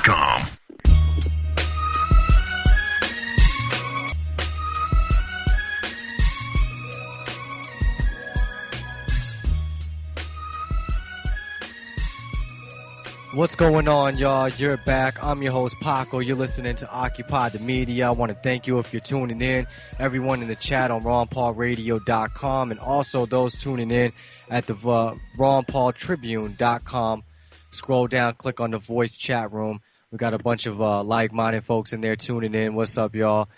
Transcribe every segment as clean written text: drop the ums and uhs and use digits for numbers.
RompolRadio.com. What's going on, y'all? You're back. I'm your host, Paco. You're listening to Occupy the Media. I want to thank you if you're tuning in, everyone in the chat on RonPaulRadio.com, and also those tuning in at the RonPaulTribune.com. Scroll down, click on the voice chat room. We got a bunch of like-minded folks in there tuning in. What's up, y'all?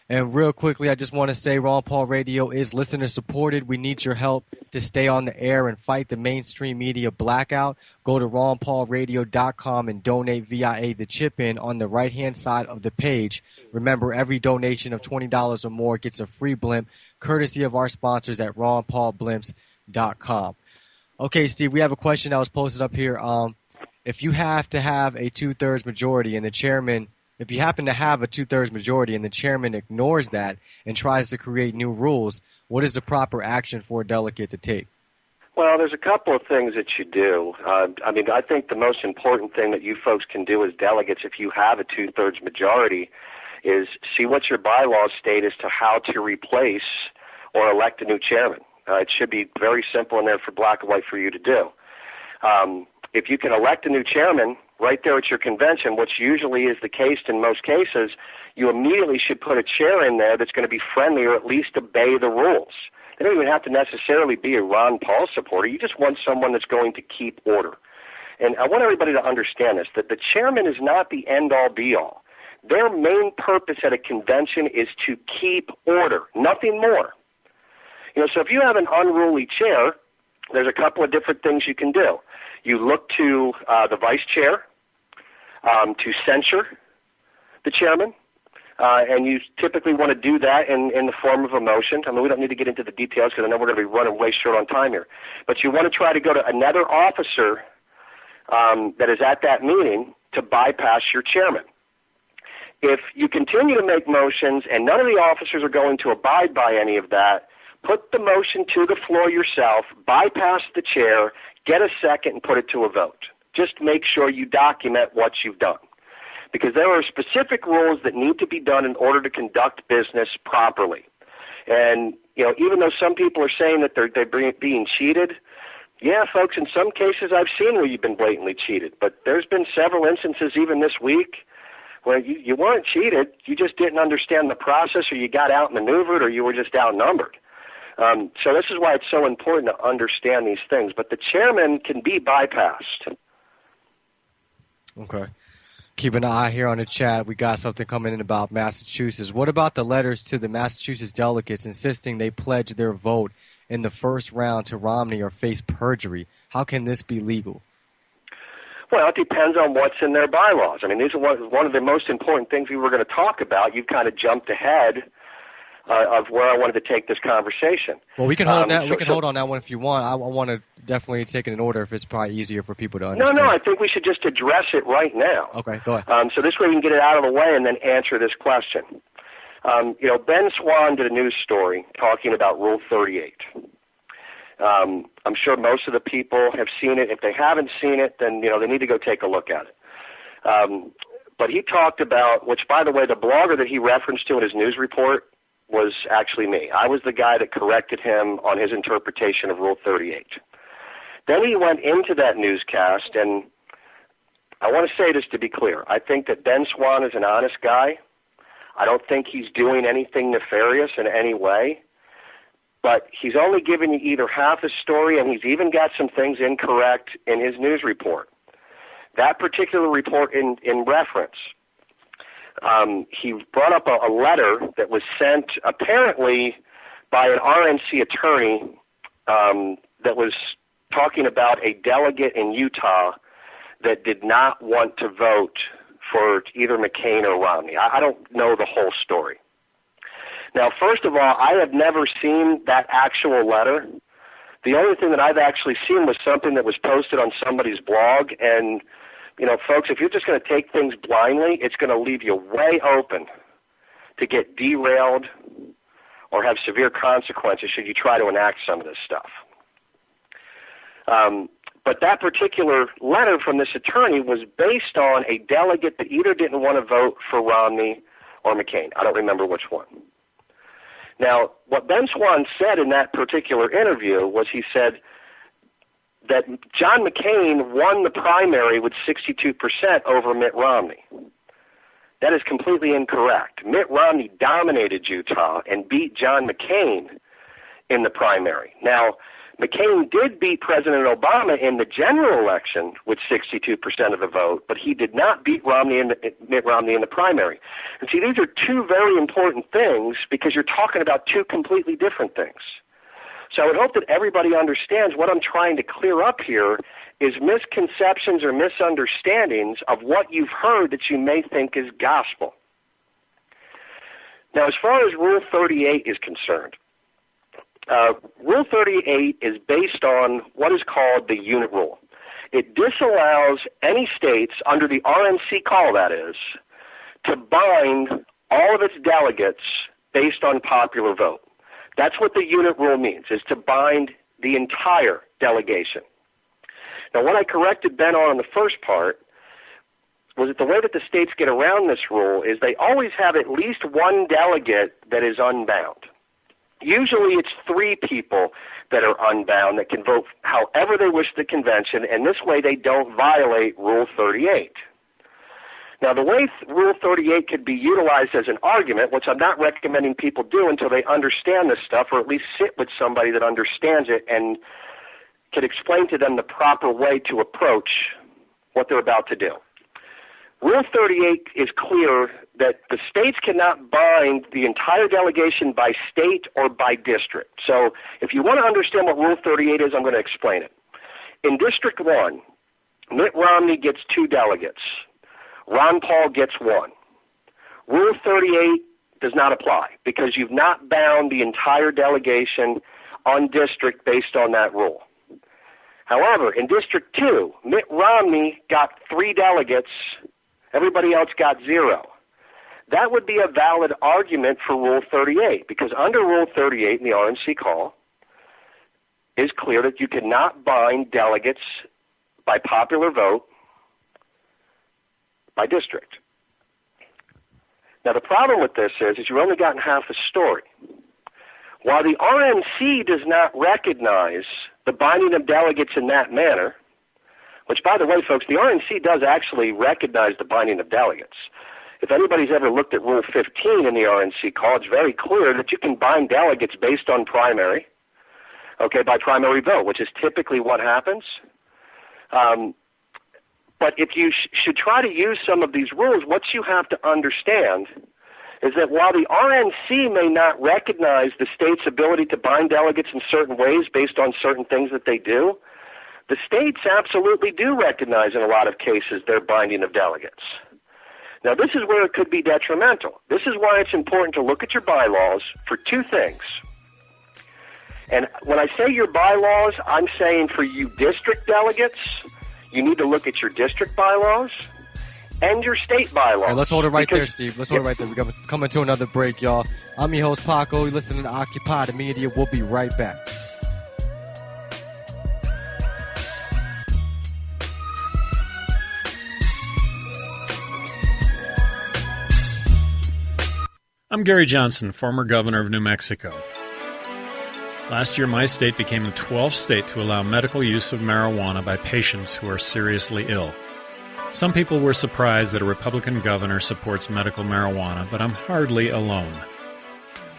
And real quickly, I just want to say Ron Paul Radio is listener-supported. We need your help to stay on the air and fight the mainstream media blackout. Go to RonPaulRadio.com and donate via the chip-in on the right-hand side of the page. Remember, every donation of $20 or more gets a free blimp, courtesy of our sponsors at RonPaulBlimps.com. Okay, Steve, we have a question that was posted up here. If you have to have a two-thirds majority and the chairman... If you happen to have a two-thirds majority and the chairman ignores that and tries to create new rules, what is the proper action for a delegate to take? Well, there's a couple of things that you do. I think the most important thing that you folks can do as delegates, if you have a two-thirds majority, is see what your bylaws state as to how to replace or elect a new chairman. It should be very simple in there for black and white for you to do. If you can elect a new chairman right there at your convention, which usually is the case in most cases, you immediately should put a chair in there that's going to be friendly or at least obey the rules. They don't even have to necessarily be a Ron Paul supporter. You just want someone that's going to keep order. And I want everybody to understand this, that the chairman is not the end-all, be-all. Their main purpose at a convention is to keep order, nothing more. So if you have an unruly chair, there's a couple of different things you can do. You look to the vice chair to censure the chairman, and you typically want to do that in the form of a motion. We don't need to get into the details because I know we're going to be running way short on time here. But you want to try to go to another officer that is at that meeting to bypass your chairman. If you continue to make motions and none of the officers are going to abide by any of that, put the motion to the floor yourself, bypass the chair, get a second, and put it to a vote. Just make sure you document what you've done. Because there are specific rules that need to be done in order to conduct business properly. And, even though some people are saying that they're being cheated, yeah, folks, in some cases I've seen where you've been blatantly cheated. But there's been several instances even this week where you weren't cheated, you just didn't understand the process, or you got outmaneuvered, or you were just outnumbered. So this is why it's so important to understand these things. But the chairman can be bypassed. Okay. Keep an eye here on the chat. We got something coming in about Massachusetts. What about the letters to the Massachusetts delegates insisting they pledge their vote in the first round to Romney or face perjury? How can this be legal? Well, it depends on what's in their bylaws. These are one of the most important things we were going to talk about. You've kind of jumped ahead of where I wanted to take this conversation. Well, we can hold that. We can hold on that one if you want. I want to definitely take it in order if it's probably easier for people to understand. No, I think we should just address it right now. Okay, go ahead. So this way we can get it out of the way and then answer this question. Ben Swan did a news story talking about Rule 38. I'm sure most of the people have seen it. If they haven't seen it, then they need to go take a look at it. But he talked about, which by the way, the blogger that he referenced to in his news report was actually me. I was the guy that corrected him on his interpretation of Rule 38. Then he went into that newscast, and I want to say this to be clear. I think that Ben Swan is an honest guy. I don't think he's doing anything nefarious in any way. But he's only given you either half a story, and he's even got some things incorrect in his news report. That particular report in reference, he brought up a letter that was sent apparently by an RNC attorney that was talking about a delegate in Utah that did not want to vote for either McCain or Romney. I don't know the whole story. Now, first of all, I have never seen that actual letter. The only thing that I've actually seen was something that was posted on somebody's blog, and folks, if you're just going to take things blindly, it's going to leave you way open to get derailed or have severe consequences should you try to enact some of this stuff. But that particular letter from this attorney was based on a delegate that either didn't want to vote for Romney or McCain. I don't remember which one. Now, what Ben Swann said in that particular interview was he said that John McCain won the primary with 62% over Mitt Romney. That is completely incorrect. Mitt Romney dominated Utah and beat John McCain in the primary. Now, McCain did beat President Obama in the general election with 62% of the vote, but he did not beat Mitt Romney in the primary. And see, these are two very important things because you're talking about two completely different things. So I would hope that everybody understands what I'm trying to clear up here is misconceptions or misunderstandings of what you've heard that you may think is gospel. Now, as far as Rule 38 is concerned, Rule 38 is based on what is called the unit rule. It disallows any states, under the RNC call that is, to bind all of its delegates based on popular vote. That's what the unit rule means, is to bind the entire delegation. Now, what I corrected Ben on the first part was that the way that the states get around this rule is they always have at least one delegate that is unbound. Usually it's 3 people that are unbound that can vote however they wish at the convention, and this way they don't violate Rule 38. Now, the way Rule 38 could be utilized as an argument, which I'm not recommending people do until they understand this stuff, or at least sit with somebody that understands it and can explain to them the proper way to approach what they're about to do. Rule 38 is clear that the states cannot bind the entire delegation by state or by district. So if you want to understand what Rule 38 is, I'm going to explain it. In District 1, Mitt Romney gets 2 delegates. Ron Paul gets 1. Rule 38 does not apply because you've not bound the entire delegation on district based on that rule. However, in District 2, Mitt Romney got 3 delegates. Everybody else got 0. That would be a valid argument for Rule 38 because under Rule 38 in the RNC call is clear that you cannot bind delegates by popular vote by district. Now, the problem with this is you've only gotten half the story. While the RNC does not recognize the binding of delegates in that manner, which, by the way, folks, the RNC does actually recognize the binding of delegates. If anybody's ever looked at Rule 15 in the RNC call, it's very clear that you can bind delegates based on primary, by primary vote, which is typically what happens. But if you should try to use some of these rules, what you have to understand is that while the RNC may not recognize the state's ability to bind delegates in certain ways based on certain things that they do, the states absolutely do recognize in a lot of cases their binding of delegates. Now, this is where it could be detrimental. This is why it's important to look at your bylaws for 2 things. And when I say your bylaws, I'm saying for you district delegates, you need to look at your district bylaws and your state bylaws. All right, let's hold it right there, Steve. Let's hold it right there. We're coming to another break, y'all. I'm your host, Paco. You're listening to Occupy the Media. We'll be right back. I'm Gary Johnson, former governor of New Mexico. Last year, my state became the 12th state to allow medical use of marijuana by patients who are seriously ill. Some people were surprised that a Republican governor supports medical marijuana, but I'm hardly alone.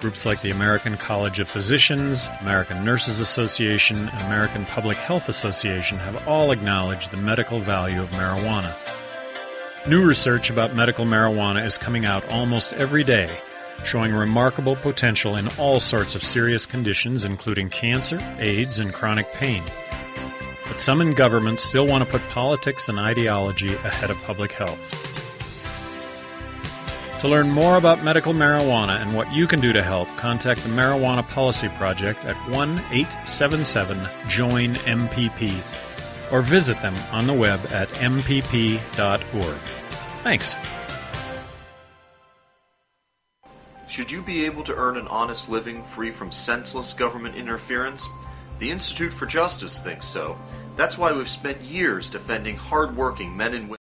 Groups like the American College of Physicians, American Nurses Association, and American Public Health Association have all acknowledged the medical value of marijuana. New research about medical marijuana is coming out almost every day, showing remarkable potential in all sorts of serious conditions, including cancer, AIDS, and chronic pain. But some in government still want to put politics and ideology ahead of public health. To learn more about medical marijuana and what you can do to help, contact the Marijuana Policy Project at 1-877-JOIN-MPP or visit them on the web at mpp.org. Thanks. Should you be able to earn an honest living free from senseless government interference? The Institute for Justice thinks so. That's why we've spent years defending hard-working men and women.